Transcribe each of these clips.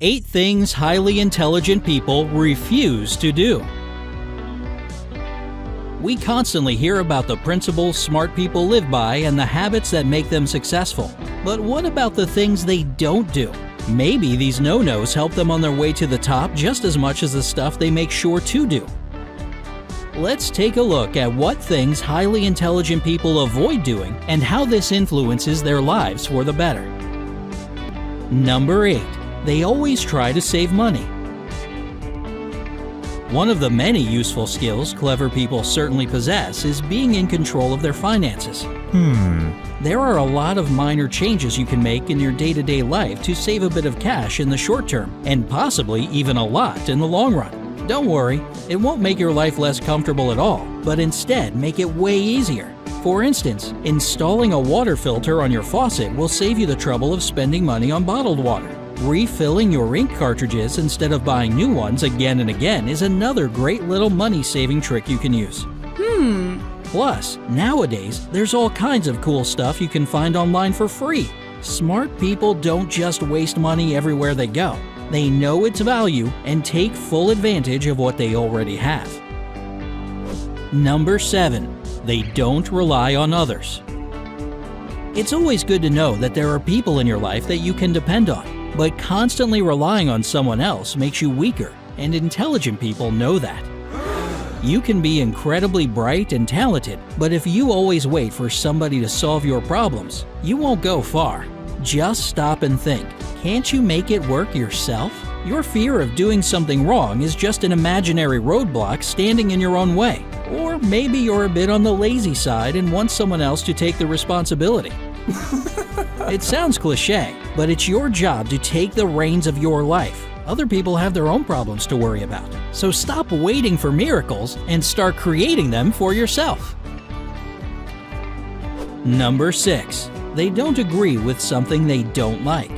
8 things highly intelligent people refuse to do. We constantly hear about the principles smart people live by and the habits that make them successful. But what about the things they don't do? Maybe these no-nos help them on their way to the top just as much as the stuff they make sure to do. Let's take a look at what things highly intelligent people avoid doing and how this influences their lives for the better. Number 8. They always try to save money. One of the many useful skills clever people certainly possess is being in control of their finances. There are a lot of minor changes you can make in your day-to-day life to save a bit of cash in the short term, and possibly even a lot in the long run. Don't worry, it won't make your life less comfortable at all, but instead make it way easier. For instance, installing a water filter on your faucet will save you the trouble of spending money on bottled water. Refilling your ink cartridges instead of buying new ones again and again is another great little money-saving trick you can use. Plus, nowadays, there's all kinds of cool stuff you can find online for free. Smart people don't just waste money everywhere they go. They know its value and take full advantage of what they already have. Number 7. They don't rely on others. It's always good to know that there are people in your life that you can depend on, but constantly relying on someone else makes you weaker, and intelligent people know that. You can be incredibly bright and talented, but if you always wait for somebody to solve your problems, you won't go far. Just stop and think. Can't you make it work yourself? Your fear of doing something wrong is just an imaginary roadblock standing in your own way. Or maybe you're a bit on the lazy side and want someone else to take the responsibility. It sounds cliché, but it's your job to take the reins of your life. Other people have their own problems to worry about. So stop waiting for miracles and start creating them for yourself. Number 6. They don't agree with something they don't like.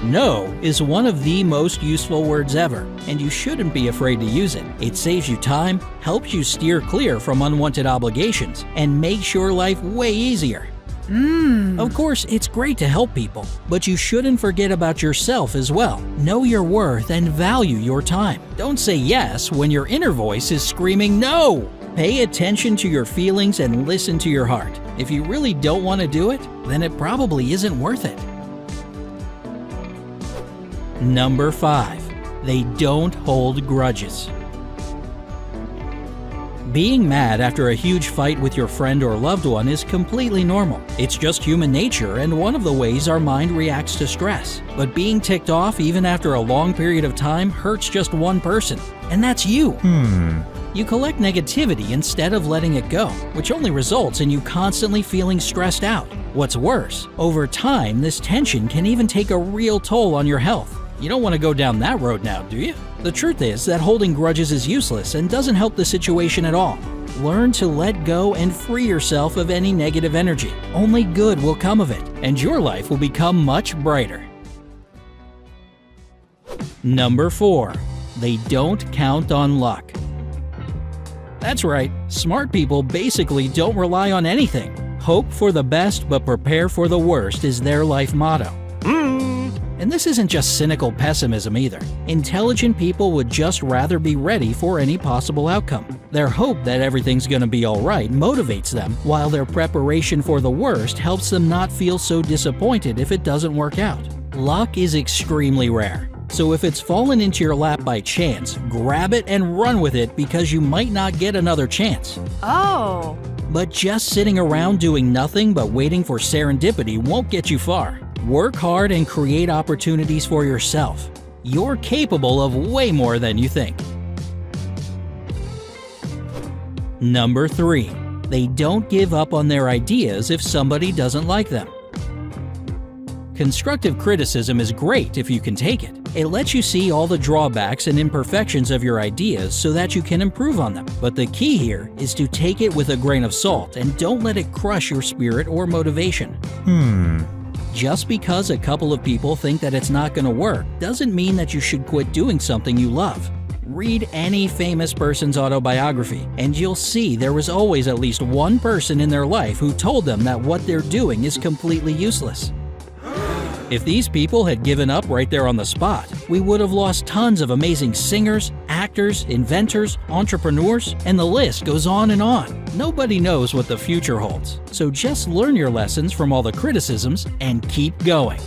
No is one of the most useful words ever, and you shouldn't be afraid to use it. It saves you time, helps you steer clear from unwanted obligations, and makes your life way easier. Of course, it's great to help people, but you shouldn't forget about yourself as well. Know your worth and value your time. Don't say yes when your inner voice is screaming no. Pay attention to your feelings and listen to your heart. If you really don't want to do it, then it probably isn't worth it. Number 5. They don't hold grudges. Being mad after a huge fight with your friend or loved one is completely normal. It's just human nature and one of the ways our mind reacts to stress. But being ticked off even after a long period of time hurts just one person, and that's you. You collect negativity instead of letting it go, which only results in you constantly feeling stressed out. What's worse, over time, this tension can even take a real toll on your health. You don't want to go down that road now, do you? The truth is that holding grudges is useless and doesn't help the situation at all. Learn to let go and free yourself of any negative energy. Only good will come of it, and your life will become much brighter. Number 4. They don't count on luck. That's right, smart people basically don't rely on anything. Hope for the best but prepare for the worst is their life motto. And this isn't just cynical pessimism either. Intelligent people would just rather be ready for any possible outcome. Their hope that everything's gonna be alright motivates them, while their preparation for the worst helps them not feel so disappointed if it doesn't work out. Luck is extremely rare, so if it's fallen into your lap by chance, grab it and run with it because you might not get another chance. Oh. But just sitting around doing nothing but waiting for serendipity won't get you far. Work hard and create opportunities for yourself. You're capable of way more than you think. Number 3. They don't give up on their ideas if somebody doesn't like them. Constructive criticism is great if you can take it. It lets you see all the drawbacks and imperfections of your ideas so that you can improve on them. But the key here is to take it with a grain of salt and don't let it crush your spirit or motivation. Just because a couple of people think that it's not going to work doesn't mean that you should quit doing something you love. Read any famous person's autobiography, and you'll see there was always at least one person in their life who told them that what they're doing is completely useless. If these people had given up right there on the spot, we would have lost tons of amazing singers, actors, inventors, entrepreneurs, and the list goes on and on. Nobody knows what the future holds, so just learn your lessons from all the criticisms and keep going.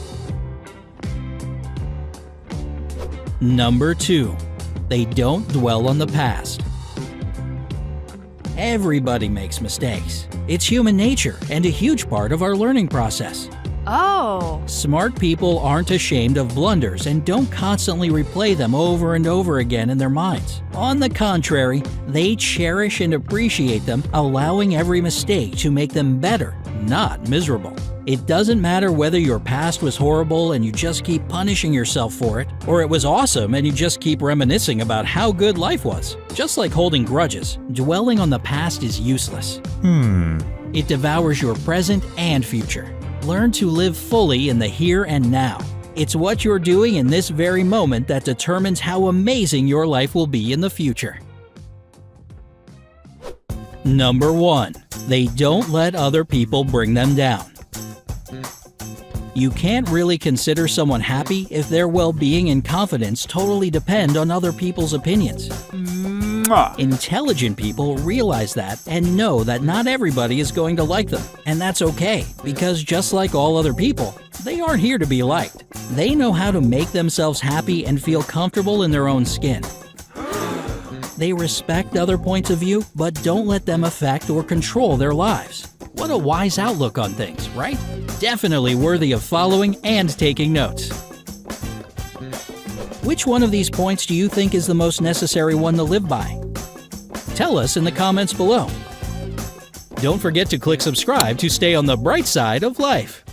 Number 2. They don't dwell on the past. Everybody makes mistakes. It's human nature and a huge part of our learning process. Oh. Smart people aren't ashamed of blunders and don't constantly replay them over and over again in their minds. On the contrary, they cherish and appreciate them, allowing every mistake to make them better, not miserable. It doesn't matter whether your past was horrible and you just keep punishing yourself for it, or it was awesome and you just keep reminiscing about how good life was. Just like holding grudges, dwelling on the past is useless. It devours your present and future. Learn to live fully in the here and now. It's what you're doing in this very moment that determines how amazing your life will be in the future. Number 1. They don't let other people bring them down. You can't really consider someone happy if their well-being and confidence totally depend on other people's opinions. Intelligent people realize that and know that not everybody is going to like them. And that's okay, because just like all other people, they aren't here to be liked. They know how to make themselves happy and feel comfortable in their own skin. They respect other points of view, but don't let them affect or control their lives. What a wise outlook on things, right? Definitely worthy of following and taking notes. Which one of these points do you think is the most necessary one to live by? Tell us in the comments below. Don't forget to click subscribe to stay on the bright side of life.